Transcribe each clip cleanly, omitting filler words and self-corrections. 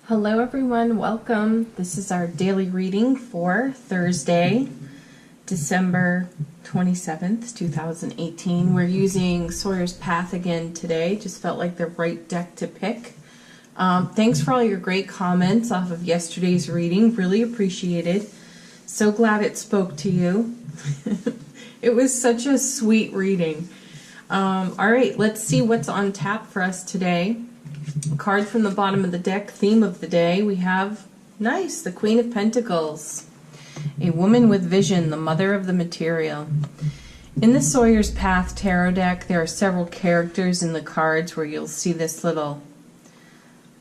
Hello everyone, welcome. This is our daily reading for Thursday, December 27th, 2018. We're using Sawyer's Path again today. Just felt like the right deck to pick. Thanks for all your great comments off of yesterday's reading. Really appreciated. So glad it spoke to you. It was such a sweet reading. All right, let's see what's on tap for us today. Card from the bottom of the deck, theme of the day, we have, nice, the Queen of Pentacles. A woman with vision, the mother of the material. In the Sawyer's Path tarot deck, there are several characters in the cards where you'll see this little,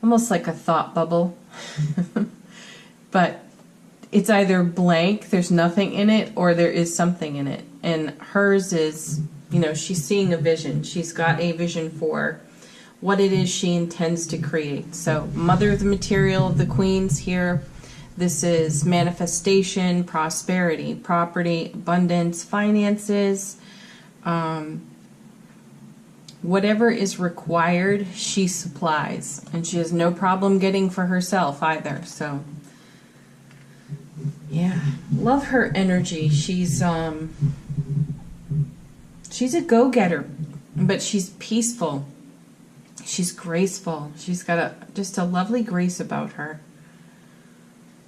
almost like a thought bubble. But it's either blank, there's nothing in it, or there is something in it. And hers is, you know, she's seeing a vision. She's got a vision for what it is she intends to create. So, mother of the material of the queens here. This is manifestation, prosperity, property, abundance, finances. Whatever is required, she supplies. And she has no problem getting for herself either. So, yeah. Love her energy. She's a go-getter, but she's peaceful. She's graceful. She's got just a lovely grace about her.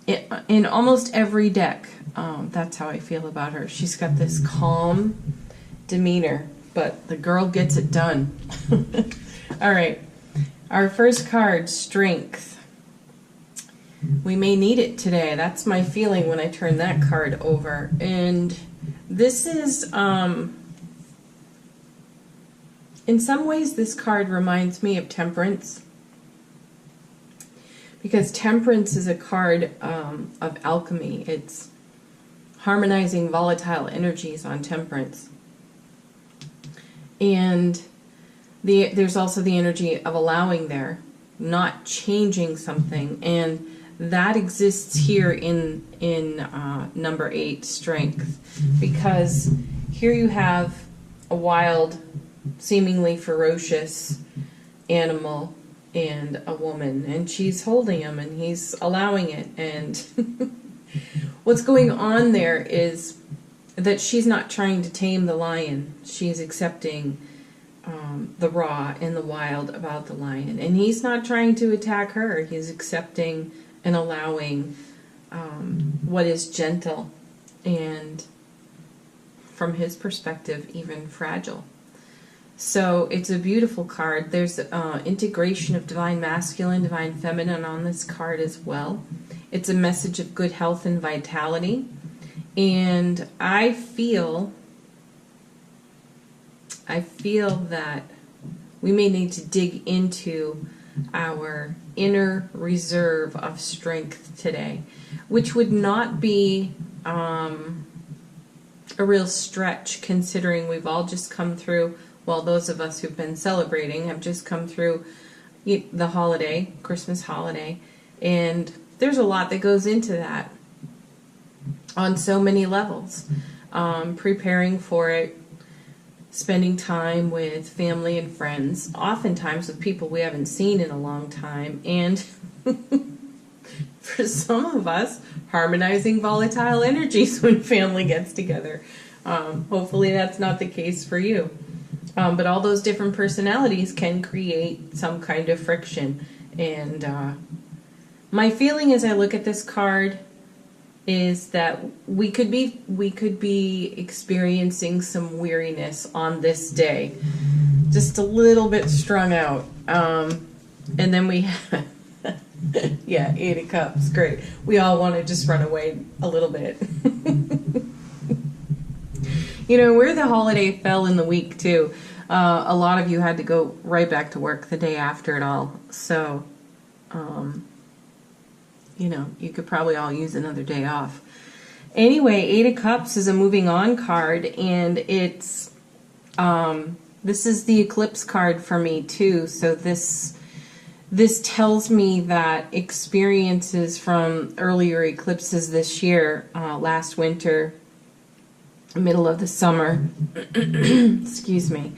In almost every deck, that's how I feel about her. She's got this calm demeanor, but the girl gets it done. All right. Our first card, Strength. We may need it today. That's my feeling when I turn that card over. And this is... in some ways, this card reminds me of Temperance, because Temperance is a card of alchemy. It's harmonizing volatile energies on Temperance. And there's also the energy of allowing there, not changing something. And that exists here in number 8, Strength, because here you have a wild, seemingly ferocious animal and a woman, and she's holding him and he's allowing it. And what's going on there is that she's not trying to tame the lion. She's accepting the raw and the wild about the lion, and he's not trying to attack her. He's accepting and allowing what is gentle and, from his perspective, even fragile. So it's a beautiful card. There's integration of divine masculine, divine feminine on this card as well. It's a message of good health and vitality. And I feel that we may need to dig into our inner reserve of strength today, which would not be a real stretch, considering we've all just come through. Well, those of us who've been celebrating have just come through the holiday, Christmas holiday, and there's a lot that goes into that on so many levels. Preparing for it, spending time with family and friends, oftentimes with people we haven't seen in a long time, and for some of us, harmonizing volatile energies when family gets together. Hopefully that's not the case for you. But all those different personalities can create some kind of friction. And my feeling as I look at this card is that we could be experiencing some weariness on this day, just a little bit strung out. And then we have, yeah, 8 of Cups, great. We all want to just run away a little bit. You know, where the holiday fell in the week, too. A lot of you had to go right back to work the day after it all. So, you know, you could probably all use another day off. Anyway, 8 of Cups is a moving on card, and it's, this is the eclipse card for me, too. So this tells me that experiences from earlier eclipses this year, last winter, middle of the summer, excuse me,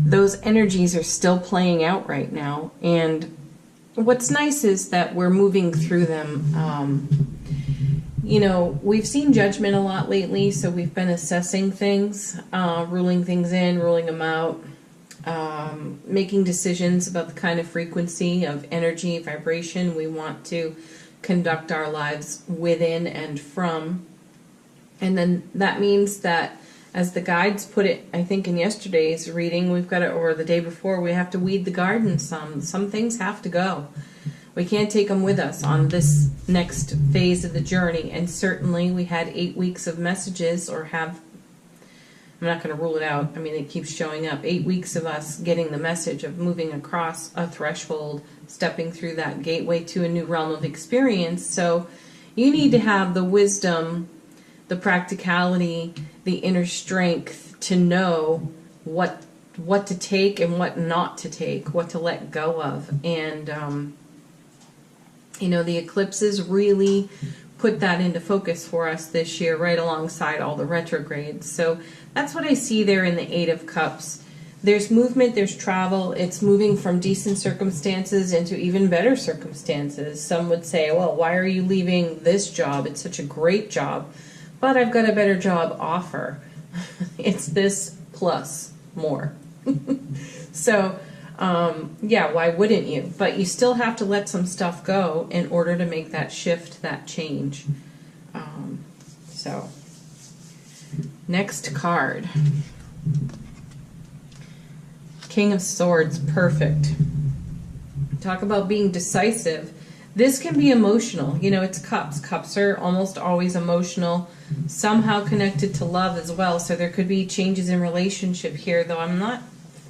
those energies are still playing out right now. And what's nice is that we're moving through them. You know, we've seen judgment a lot lately, so we've been assessing things, ruling things in, ruling them out, making decisions about the kind of frequency of energy, vibration we want to conduct our lives within and from. And then that means that, as the guides put it, I think in yesterday's reading, we've got to, or the day before, we have to weed the garden some. Some things have to go. We can't take them with us on this next phase of the journey. And certainly we had 8 weeks of messages, or have, I'm not going to rule it out. I mean, it keeps showing up. 8 weeks of us getting the message of moving across a threshold, stepping through that gateway to a new realm of experience. So you need to have the wisdom, the practicality, the inner strength to know what to take and what not to take, what to let go of. And, you know, the eclipses really put that into focus for us this year, right alongside all the retrogrades. So that's what I see there in the Eight of Cups. There's movement, there's travel. It's moving from decent circumstances into even better circumstances. Some would say, well, why are you leaving this job? It's such a great job. But I've got a better job offer. It's this plus more. So, yeah, why wouldn't you? But you still have to let some stuff go in order to make that shift, that change. So, next card. King of Swords, perfect. Talk about being decisive. This can be emotional. You know, it's cups. Cups are almost always emotional, somehow connected to love as well. So there could be changes in relationship here, though I'm not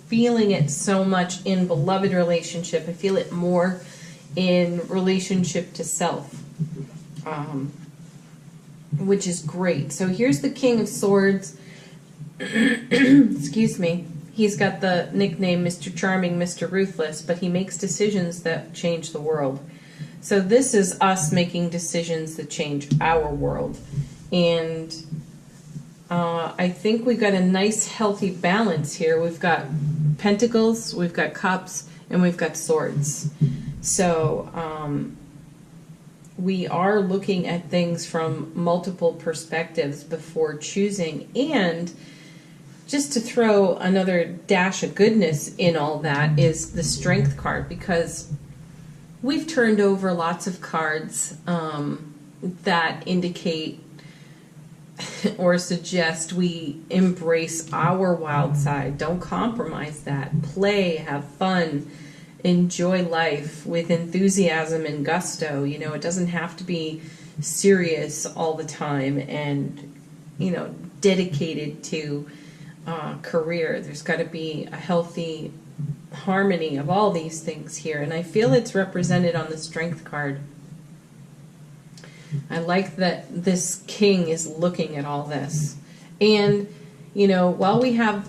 feeling it so much in beloved relationship. I feel it more in relationship to self, which is great. So here's the King of Swords. Excuse me. He's got the nickname Mr. Charming, Mr. Ruthless, but he makes decisions that change the world. So this is us making decisions that change our world. And I think we've got a nice, healthy balance here. We've got pentacles, we've got cups, and we've got swords. So we are looking at things from multiple perspectives before choosing. And just to throw another dash of goodness in all that is the Strength card, because we've turned over lots of cards that indicate or suggest we embrace our wild side. Don't compromise that. Play, have fun, enjoy life with enthusiasm and gusto. You know, it doesn't have to be serious all the time and, you know, dedicated to career. There's got to be a healthy harmony of all these things here, and I feel it's represented on the Strength card. I like that this king is looking at all this. And, you know, while we have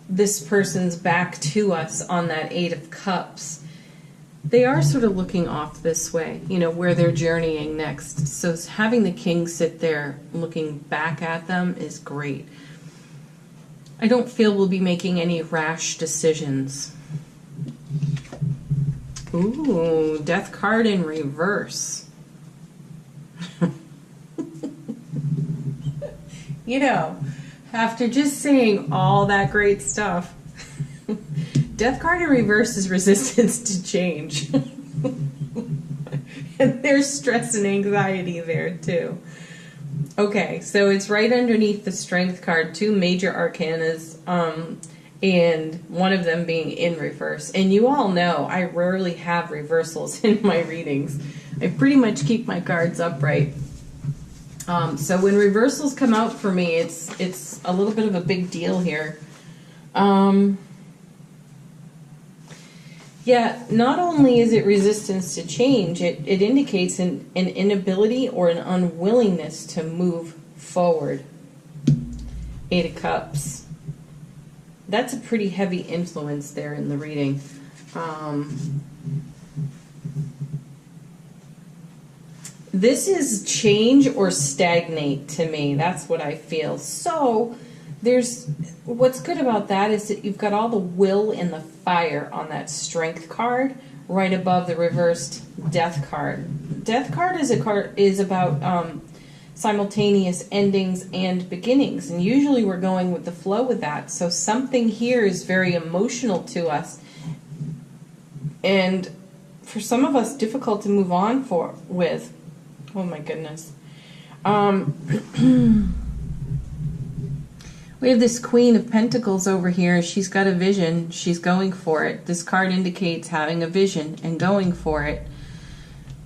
this person's back to us on that Eight of Cups, they are sort of looking off this way, you know, where they're journeying next. So having the king sit there looking back at them is great. I don't feel we'll be making any rash decisions. Ooh, Death card in reverse. You know, after just saying all that great stuff, Death card in reverse is resistance to change. And there's stress and anxiety there too. Okay, so it's right underneath the Strength card, two major arcanas, and one of them being in reverse. And you all know I rarely have reversals in my readings. I pretty much keep my cards upright. So when reversals come out for me, it's a little bit of a big deal here. Yeah, not only is it resistance to change, it indicates an inability or an unwillingness to move forward. Eight of Cups. That's a pretty heavy influence there in the reading. This is change or stagnate to me. That's what I feel. So what's good about that is that you've got all the will and the fire on that Strength card right above the reversed death card. Death card is about simultaneous endings and beginnings, and usually we're going with the flow with that. So something here is very emotional to us, and for some of us, difficult to move on with. Oh my goodness. We have this Queen of Pentacles over here. She's got a vision. She's going for it. This card indicates having a vision and going for it.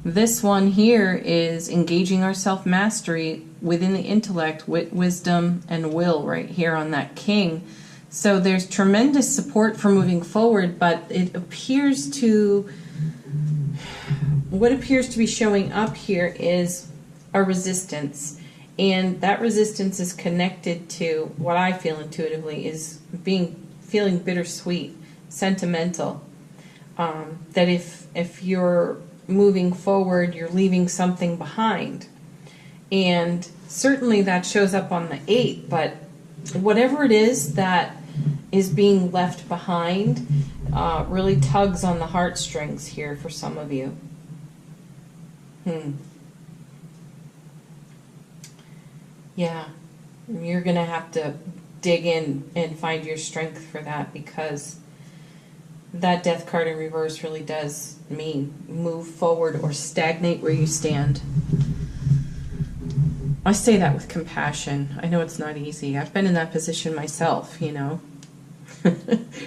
This one here is engaging our self-mastery within the intellect, wisdom, and will right here on that King. So there's tremendous support for moving forward, but it appears to... what appears to be showing up here is a resistance. And that resistance is connected to what I feel intuitively is feeling bittersweet, sentimental. That if you're moving forward, you're leaving something behind. And certainly that shows up on the 8, but whatever it is that is being left behind really tugs on the heartstrings here for some of you. Yeah, you're going to have to dig in and find your strength for that, because that death card in reverse really does mean move forward or stagnate where you stand. I say that with compassion. I know it's not easy. I've been in that position myself, you know,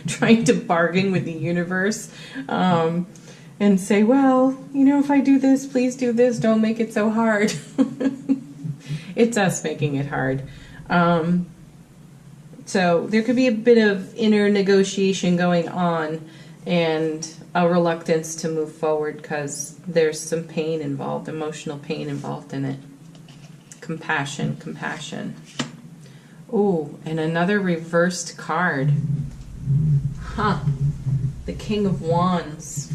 trying to bargain with the universe and say, well, you know, if I do this, please do this. Don't make it so hard. It's us making it hard. So there could be a bit of inner negotiation going on and a reluctance to move forward because there's some pain involved, emotional pain involved in it. Compassion, compassion. Oh, and another reversed card. Huh. The King of Wands.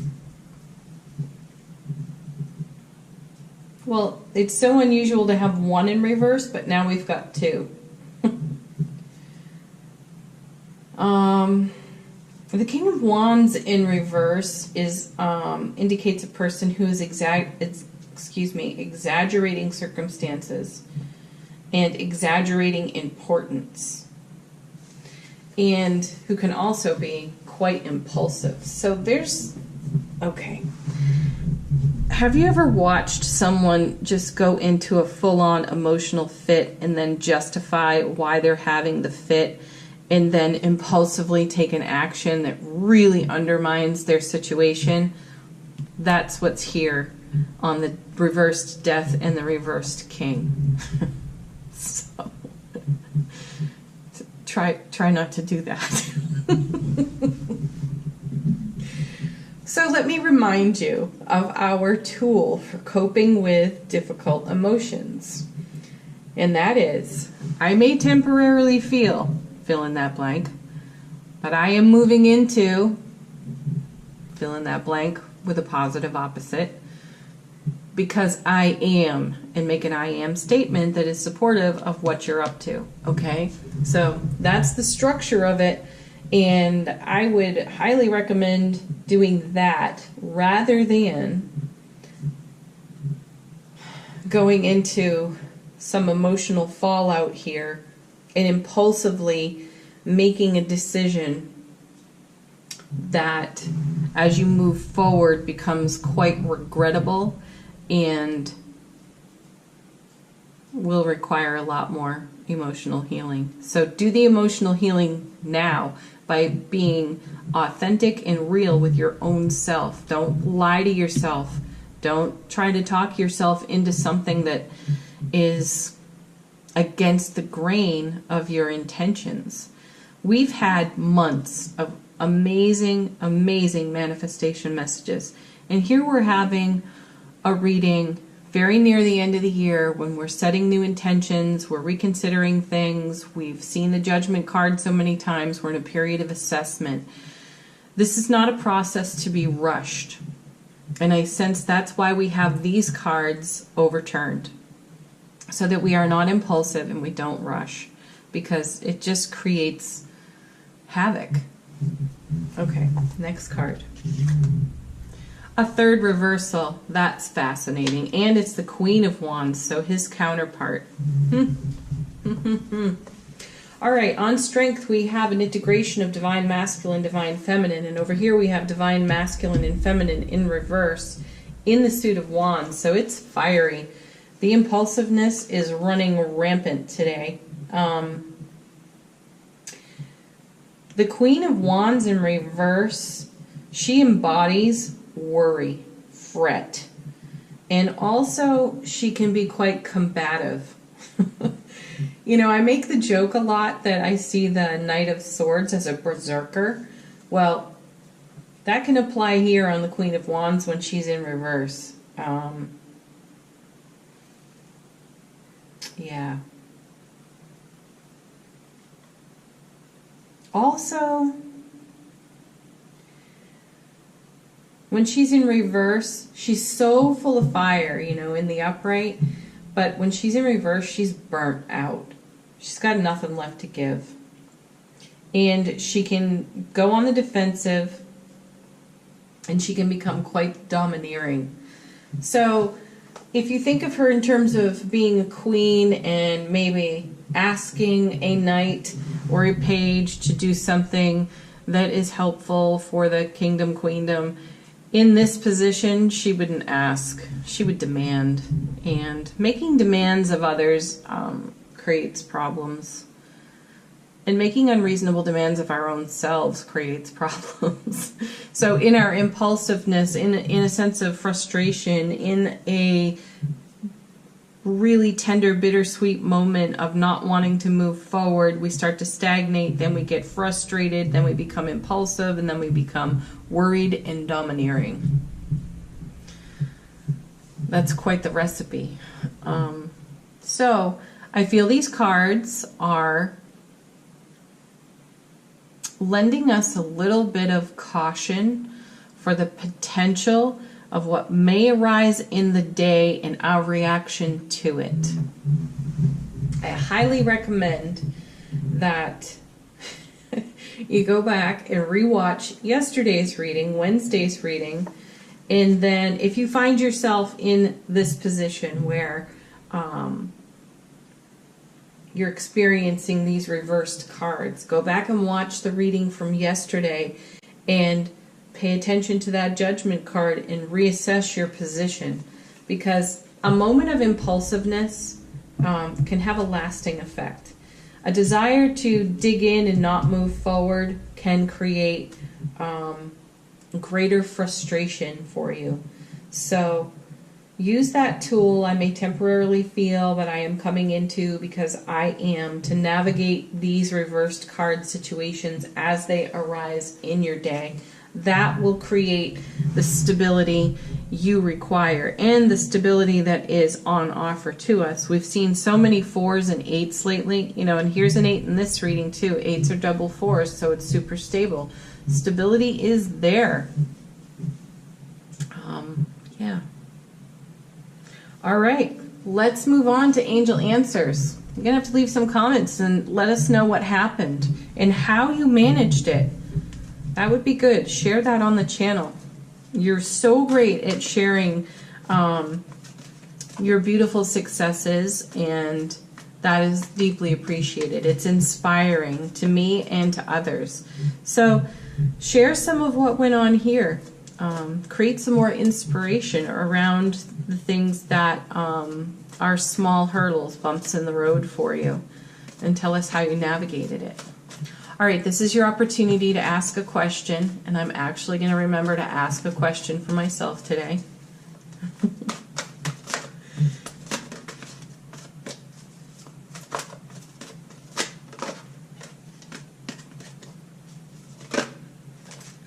Well, it's so unusual to have one in reverse, but now we've got 2. The King of Wands in reverse is indicates a person who is exaggerating circumstances and exaggerating importance, and who can also be quite impulsive. So there's, okay. Have you ever watched someone just go into a full-on emotional fit and then justify why they're having the fit and then impulsively take an action that really undermines their situation? That's what's here on the reversed death and the reversed king. So try not to do that. So let me remind you of our tool for coping with difficult emotions. And that is, I may temporarily feel, fill in that blank, but I am moving into, fill in that blank with a positive opposite, because I am, and make an I am statement that is supportive of what you're up to. Okay? So that's the structure of it. And I would highly recommend doing that rather than going into some emotional fallout here and impulsively making a decision that, as you move forward, becomes quite regrettable and will require a lot more emotional healing. So do the emotional healing now by being authentic and real with your own self. Don't lie to yourself. Don't try to talk yourself into something that is against the grain of your intentions. We've had months of amazing, amazing manifestation messages. And here we're having a reading very near the end of the year when we're setting new intentions, we're reconsidering things, we've seen the judgment card so many times, we're in a period of assessment. This is not a process to be rushed. And I sense that's why we have these cards overturned, so that we are not impulsive and we don't rush, because it just creates havoc. Okay, next card. A third reversal. That's fascinating. And it's the Queen of Wands, so his counterpart. All right, on strength, we have an integration of divine masculine, divine feminine. And over here we have divine masculine and feminine in reverse in the suit of wands. So it's fiery. The impulsiveness is running rampant today. The Queen of Wands in reverse, she embodies worry, fret, and also she can be quite combative. You know, I make the joke a lot that I see the Knight of Swords as a berserker. Well, that can apply here on the Queen of Wands when she's in reverse. Yeah. Also, when she's in reverse, she's so full of fire, you know, in the upright. But when she's in reverse, she's burnt out. She's got nothing left to give. And she can go on the defensive, and she can become quite domineering. So if you think of her in terms of being a queen and maybe asking a knight or a page to do something that is helpful for the kingdom, queendom, in this position, she wouldn't ask. She would demand. And making demands of others creates problems. And making unreasonable demands of our own selves creates problems. So in our impulsiveness, in a sense of frustration, in a really tender, bittersweet moment of not wanting to move forward, we start to stagnate, then we get frustrated, then we become impulsive, and then we become worried and domineering. That's quite the recipe. So I feel these cards are lending us a little bit of caution for the potential of what may arise in the day and our reaction to it. I highly recommend that you go back and rewatch yesterday's reading, Wednesday's reading, and then if you find yourself in this position where you're experiencing these reversed cards, go back and watch the reading from yesterday and pay attention to that judgment card and reassess your position, because a moment of impulsiveness can have a lasting effect. A desire to dig in and not move forward can create greater frustration for you. So use that tool. I may temporarily feel that I am coming into, because I am, to navigate these reversed card situations as they arise in your day. That will create the stability you require and the stability that is on offer to us. We've seen so many 4s and 8s lately, you know, and here's an 8 in this reading too. 8s are double 4s, so it's super stable. Stability is there. Yeah. All right, let's move on to angel answers. You're going to have to leave some comments and let us know what happened and how you managed it. That would be good. Share that on the channel. You're so great at sharing your beautiful successes, and that is deeply appreciated. It's inspiring to me and to others. So share some of what went on here. Create some more inspiration around the things that are small hurdles, bumps in the road for you, and tell us how you navigated it. All right, this is your opportunity to ask a question, and I'm actually going to remember to ask a question for myself today.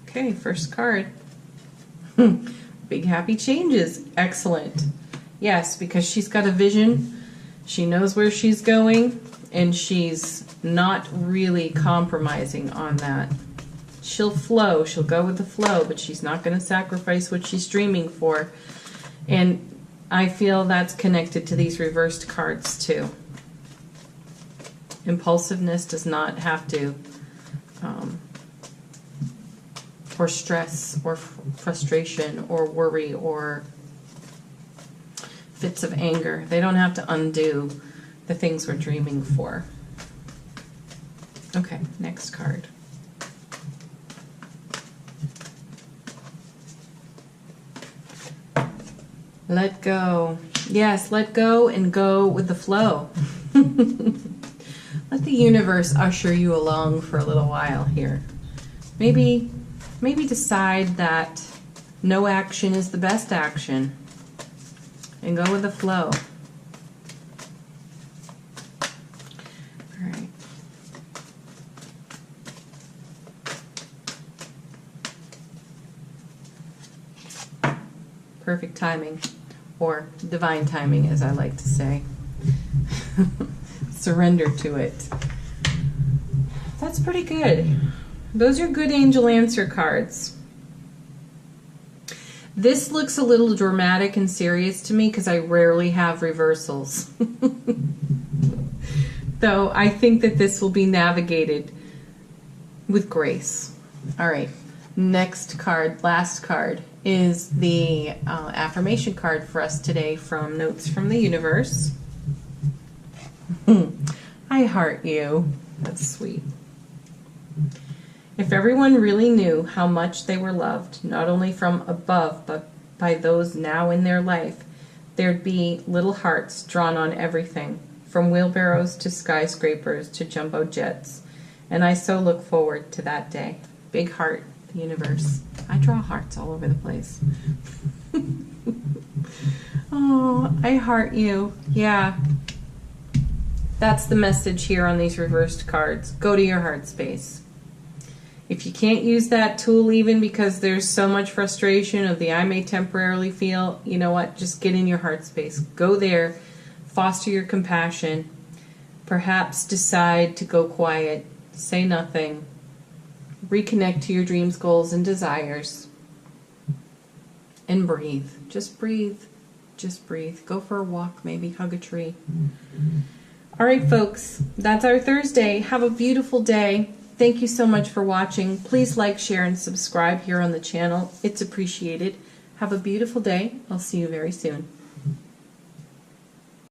Okay, first card. Big happy changes. Excellent. Yes, because she's got a vision. She knows where she's going, and she's not really compromising on that. She'll flow. She'll go with the flow, but she's not going to sacrifice what she's dreaming for. And I feel that's connected to these reversed cards too. Impulsiveness does not have to or stress or frustration or worry or fits of anger. They don't have to undo the things we're dreaming for. Okay, next card. Let go. Yes, let go and go with the flow. Let the universe usher you along for a little while here. Maybe decide that no action is the best action and go with the flow. All right. Perfect timing, or divine timing, as I like to say. Surrender to it. That's pretty good. Those are good angel answer cards. This looks a little dramatic and serious to me because I rarely have reversals. Though I think that this will be navigated with grace. All right, next card, last card, is the affirmation card for us today from Notes from the Universe. I heart you. That's sweet. If everyone really knew how much they were loved, not only from above, but by those now in their life, there'd be little hearts drawn on everything, from wheelbarrows to skyscrapers to jumbo jets. And I so look forward to that day. Big heart, the universe. I draw hearts all over the place. Oh, I heart you. Yeah. That's the message here on these reversed cards. Go to your heart space. If you can't use that tool even because there's so much frustration of the I may temporarily feel, you know what, just get in your heart space. Go there, foster your compassion, perhaps decide to go quiet, say nothing, reconnect to your dreams, goals, and desires, and breathe. Just breathe. Just breathe. Go for a walk, maybe hug a tree. All right, folks, that's our Thursday. Have a beautiful day. Thank you so much for watching. Please like, share, and subscribe here on the channel. It's appreciated. Have a beautiful day. I'll see you very soon.